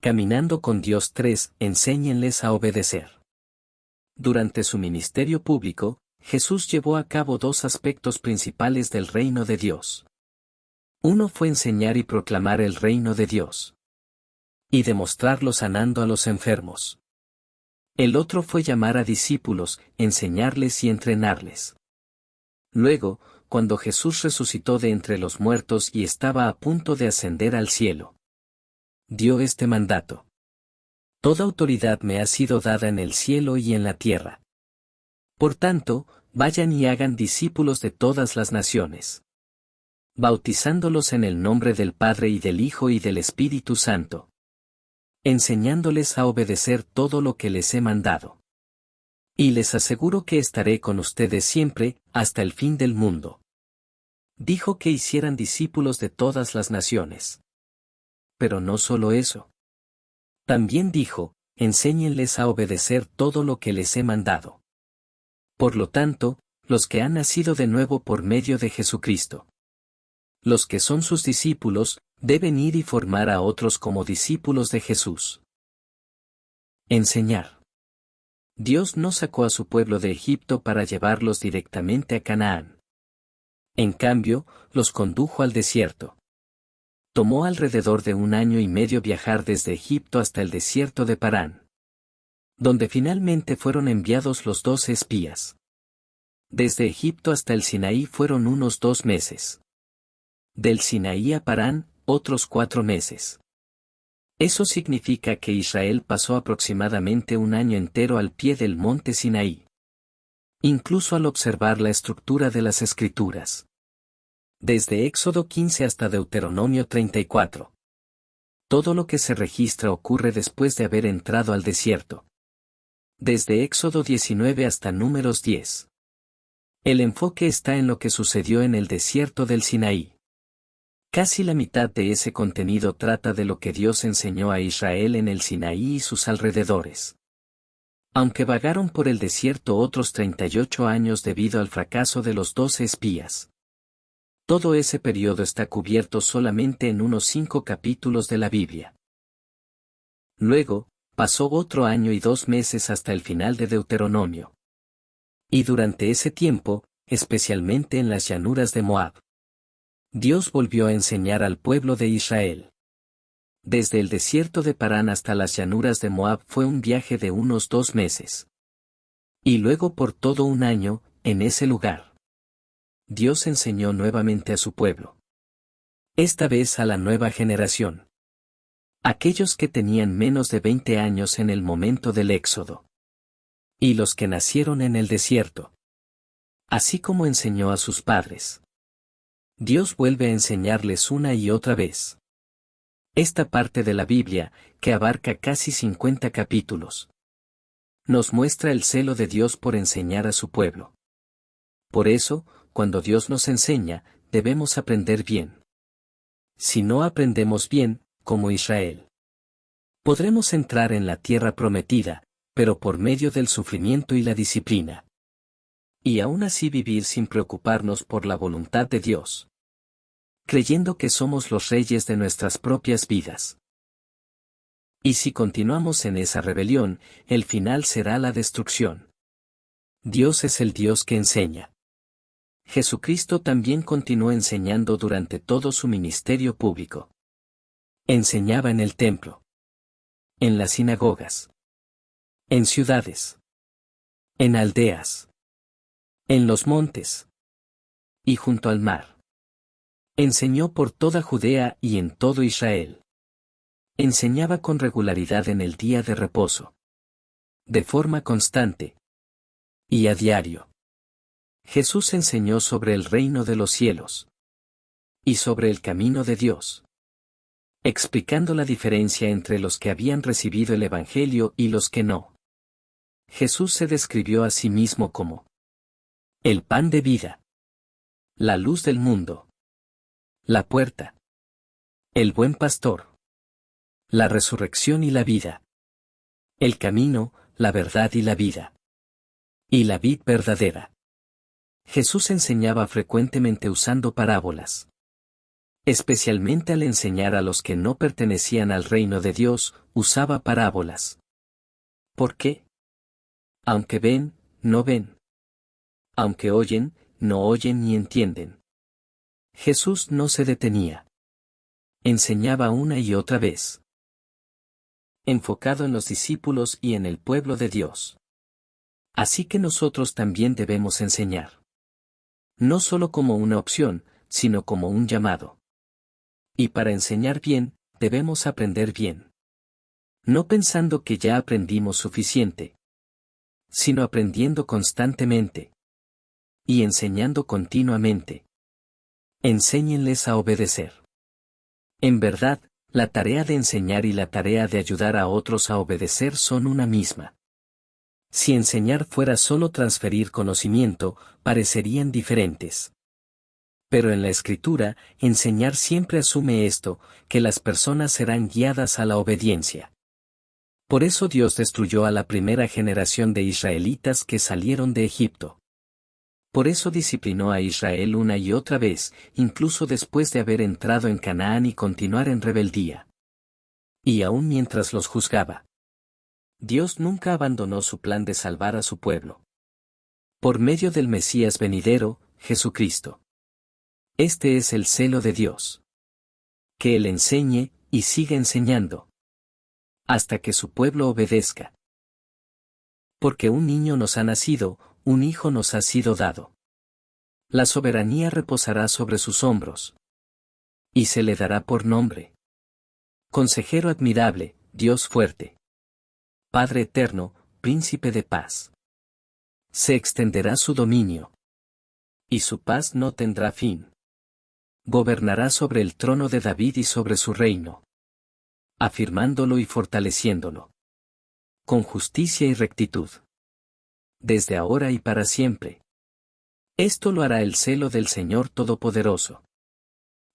Caminando con Dios 3, enséñenles a obedecer. Durante su ministerio público, Jesús llevó a cabo dos aspectos principales del reino de Dios. Uno fue enseñar y proclamar el reino de Dios. Y demostrarlo sanando a los enfermos. El otro fue llamar a discípulos, enseñarles y entrenarles. Luego, cuando Jesús resucitó de entre los muertos y estaba a punto de ascender al cielo, dio este mandato. Toda autoridad me ha sido dada en el cielo y en la tierra. Por tanto, vayan y hagan discípulos de todas las naciones, bautizándolos en el nombre del Padre y del Hijo y del Espíritu Santo, enseñándoles a obedecer todo lo que les he mandado. Y les aseguro que estaré con ustedes siempre, hasta el fin del mundo. Dijo que hicieran discípulos de todas las naciones. Pero no solo eso. También dijo, enséñenles a obedecer todo lo que les he mandado. Por lo tanto, los que han nacido de nuevo por medio de Jesucristo, los que son sus discípulos, deben ir y formar a otros como discípulos de Jesús. Enseñar. Dios no sacó a su pueblo de Egipto para llevarlos directamente a Canaán. En cambio, los condujo al desierto. Tomó alrededor de 1 año y medio viajar desde Egipto hasta el desierto de Parán, donde finalmente fueron enviados los 12 espías. Desde Egipto hasta el Sinaí fueron unos 2 meses. Del Sinaí a Parán, otros 4 meses. Eso significa que Israel pasó aproximadamente 1 año entero al pie del monte Sinaí. Incluso al observar la estructura de las Escrituras. Desde Éxodo 15 hasta Deuteronomio 34. Todo lo que se registra ocurre después de haber entrado al desierto. Desde Éxodo 19 hasta Números 10. El enfoque está en lo que sucedió en el desierto del Sinaí. Casi la mitad de ese contenido trata de lo que Dios enseñó a Israel en el Sinaí y sus alrededores. Aunque vagaron por el desierto otros 38 años debido al fracaso de los 12 espías. Todo ese periodo está cubierto solamente en unos 5 capítulos de la Biblia. Luego, pasó otro año y 2 meses hasta el final de Deuteronomio. Y durante ese tiempo, especialmente en las llanuras de Moab, Dios volvió a enseñar al pueblo de Israel. Desde el desierto de Parán hasta las llanuras de Moab fue un viaje de unos 2 meses. Y luego por todo 1 año, en ese lugar, Dios enseñó nuevamente a su pueblo. Esta vez a la nueva generación. Aquellos que tenían menos de 20 años en el momento del Éxodo. Y los que nacieron en el desierto. Así como enseñó a sus padres. Dios vuelve a enseñarles una y otra vez. Esta parte de la Biblia, que abarca casi 50 capítulos, nos muestra el celo de Dios por enseñar a su pueblo. Por eso, cuando Dios nos enseña, debemos aprender bien. Si no aprendemos bien, como Israel, podremos entrar en la tierra prometida, pero por medio del sufrimiento y la disciplina. Y aún así vivir sin preocuparnos por la voluntad de Dios, creyendo que somos los reyes de nuestras propias vidas. Y si continuamos en esa rebelión, el final será la destrucción. Dios es el Dios que enseña. Jesucristo también continuó enseñando durante todo su ministerio público. Enseñaba en el templo, en las sinagogas, en ciudades, en aldeas, en los montes y junto al mar. Enseñó por toda Judea y en todo Israel. Enseñaba con regularidad en el día de reposo, de forma constante y a diario. Jesús enseñó sobre el reino de los cielos y sobre el camino de Dios, explicando la diferencia entre los que habían recibido el Evangelio y los que no. Jesús se describió a sí mismo como el pan de vida, la luz del mundo, la puerta, el buen pastor, la resurrección y la vida, el camino, la verdad y la vida, y la vid verdadera. Jesús enseñaba frecuentemente usando parábolas. Especialmente al enseñar a los que no pertenecían al reino de Dios, usaba parábolas. ¿Por qué? Aunque ven, no ven. Aunque oyen, no oyen ni entienden. Jesús no se detenía. Enseñaba una y otra vez. Enfocado en los discípulos y en el pueblo de Dios. Así que nosotros también debemos enseñar. No solo como una opción, sino como un llamado. Y para enseñar bien, debemos aprender bien. No pensando que ya aprendimos suficiente, sino aprendiendo constantemente. Y enseñando continuamente. Enséñenles a obedecer. En verdad, la tarea de enseñar y la tarea de ayudar a otros a obedecer son una misma. Si enseñar fuera solo transferir conocimiento, parecerían diferentes. Pero en la Escritura, enseñar siempre asume esto, que las personas serán guiadas a la obediencia. Por eso Dios destruyó a la primera generación de israelitas que salieron de Egipto. Por eso disciplinó a Israel una y otra vez, incluso después de haber entrado en Canaán y continuar en rebeldía. Y aún mientras los juzgaba. Dios nunca abandonó su plan de salvar a su pueblo. Por medio del Mesías venidero, Jesucristo. Este es el celo de Dios. Que Él enseñe, y siga enseñando. Hasta que su pueblo obedezca. Porque un niño nos ha nacido, un hijo nos ha sido dado. La soberanía reposará sobre sus hombros. Y se le dará por nombre. Consejero admirable, Dios fuerte. Padre eterno, príncipe de paz. Se extenderá su dominio. Y su paz no tendrá fin. Gobernará sobre el trono de David y sobre su reino. Afirmándolo y fortaleciéndolo. Con justicia y rectitud. Desde ahora y para siempre. Esto lo hará el celo del Señor Todopoderoso.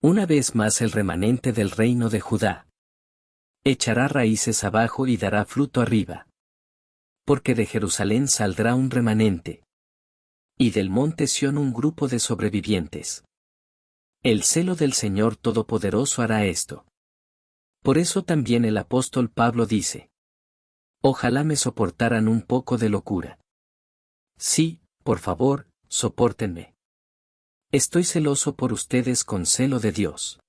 Una vez más el remanente del reino de Judá. Echará raíces abajo y dará fruto arriba. Porque de Jerusalén saldrá un remanente. Y del monte Sión un grupo de sobrevivientes. El celo del Señor Todopoderoso hará esto. Por eso también el apóstol Pablo dice: ojalá me soportaran un poco de locura. Sí, por favor, sopórtenme. Estoy celoso por ustedes con celo de Dios.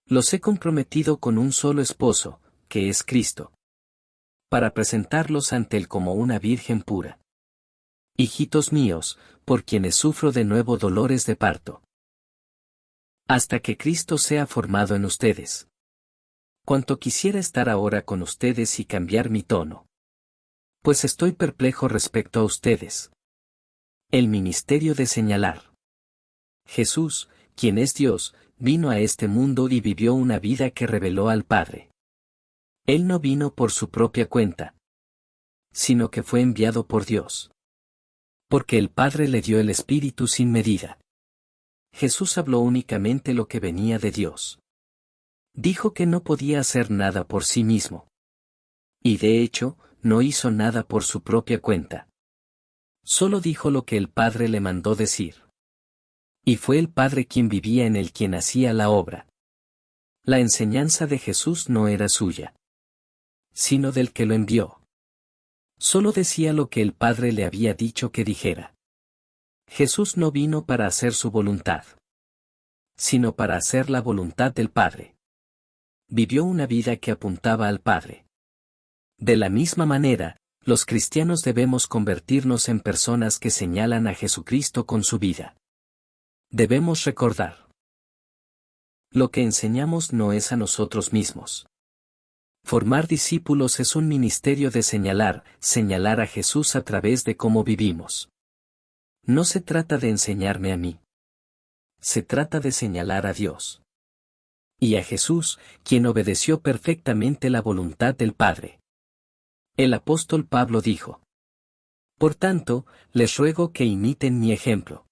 Los he comprometido con un solo esposo, que es Cristo. Para presentarlos ante Él como una virgen pura. Hijitos míos, por quienes sufro de nuevo dolores de parto. Hasta que Cristo sea formado en ustedes. Cuanto quisiera estar ahora con ustedes y cambiar mi tono. Pues estoy perplejo respecto a ustedes. El ministerio de señalar. Jesús, quien es Dios, vino a este mundo y vivió una vida que reveló al Padre. Él no vino por su propia cuenta, sino que fue enviado por Dios. Porque el Padre le dio el Espíritu sin medida. Jesús habló únicamente lo que venía de Dios. Dijo que no podía hacer nada por sí mismo. Y de hecho, no hizo nada por su propia cuenta. Solo dijo lo que el Padre le mandó decir. Y fue el Padre quien vivía en él quien hacía la obra. La enseñanza de Jesús no era suya, sino del que lo envió. Solo decía lo que el Padre le había dicho que dijera. Jesús no vino para hacer su voluntad, sino para hacer la voluntad del Padre. Vivió una vida que apuntaba al Padre. De la misma manera, los cristianos debemos convertirnos en personas que señalan a Jesucristo con su vida. Debemos recordar. Lo que enseñamos no es a nosotros mismos. Formar discípulos es un ministerio de señalar a Jesús a través de cómo vivimos. No se trata de enseñarme a mí. Se trata de señalar a Dios. Y a Jesús, quien obedeció perfectamente la voluntad del Padre. El apóstol Pablo dijo: por tanto, les ruego que imiten mi ejemplo.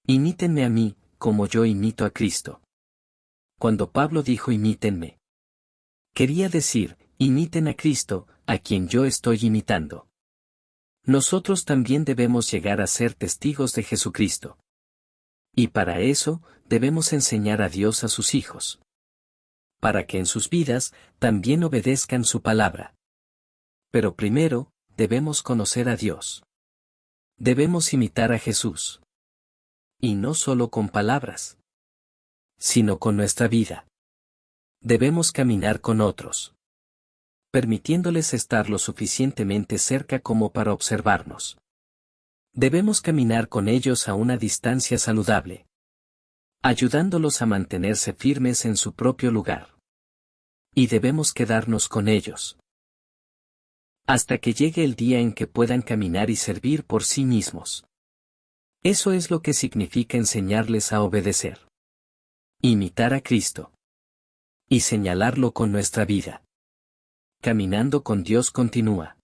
Imítenme a mí, como yo imito a Cristo. Cuando Pablo dijo imítenme, quería decir, imiten a Cristo, a quien yo estoy imitando. Nosotros también debemos llegar a ser testigos de Jesucristo. Y para eso, debemos enseñar a Dios a sus hijos, para que en sus vidas también obedezcan su palabra. Pero primero, debemos conocer a Dios. Debemos imitar a Jesús. Y no solo con palabras, sino con nuestra vida. Debemos caminar con otros, permitiéndoles estar lo suficientemente cerca como para observarnos. Debemos caminar con ellos a una distancia saludable, ayudándolos a mantenerse firmes en su propio lugar. Y debemos quedarnos con ellos hasta que llegue el día en que puedan caminar y servir por sí mismos. Eso es lo que significa enseñarles a obedecer, imitar a Cristo y señalarlo con nuestra vida. Caminando con Dios continúa.